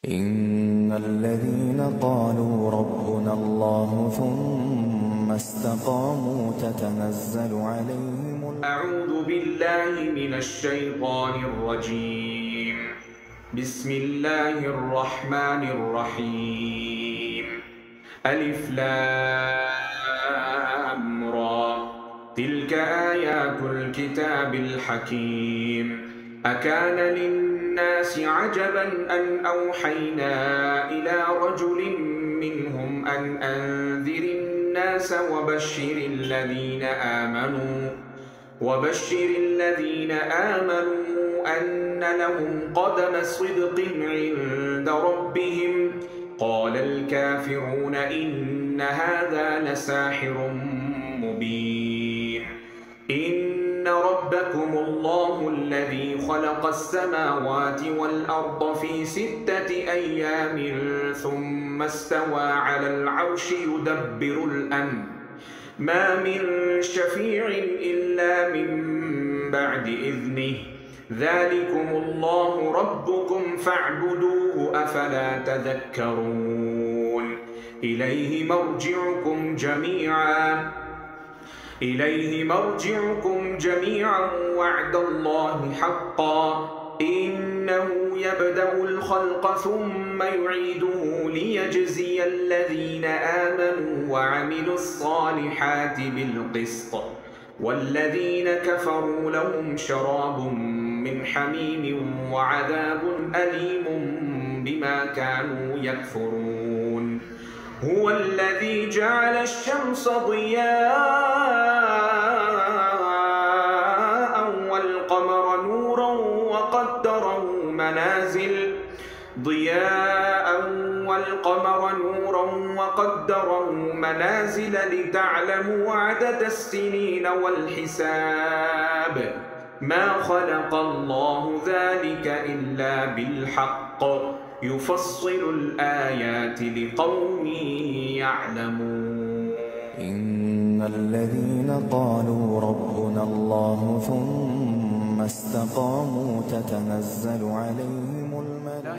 إن الذين قالوا ربنا الله ثم استقاموا تتنزل عليهم أعوذ بالله من الشيطان الرجيم. بسم الله الرحمن الرحيم. ألف لام را تلك آيات الكتاب الحكيم. أكان للناس عجبا أن أوحينا إلى رجل منهم أن أنذر الناس وبشر الذين آمنوا أن لهم قدم صدق عند ربهم. قال الكافرون إن هذا لساحر مبين. إن ربكم الله الذي خلق السماوات والأرض في 6 أيام ثم استوى على العرش يدبر الأمر ما من شفيع إلا من بعد إذنه. ذلكم الله ربكم فاعبدوه أفلا تذكرون. إليه مرجعكم جميعا وعد الله حقا. إنه يبدأ الخلق ثم يعيده ليجزي الذين آمنوا وعملوا الصالحات بالقسط. والذين كفروا لهم شراب من حميم وعذاب أليم بما كانوا يكفرون. هو الذي جعل الشمس ضياء والقمر نورا وقدره منازل لتعلموا عدد السنين والحساب. ما خلق الله ذلك إلا بالحق يفصل الآيات لقوم يعلمون. إن الذين قالوا ربنا الله ثم استقاموا تتنزل عليهم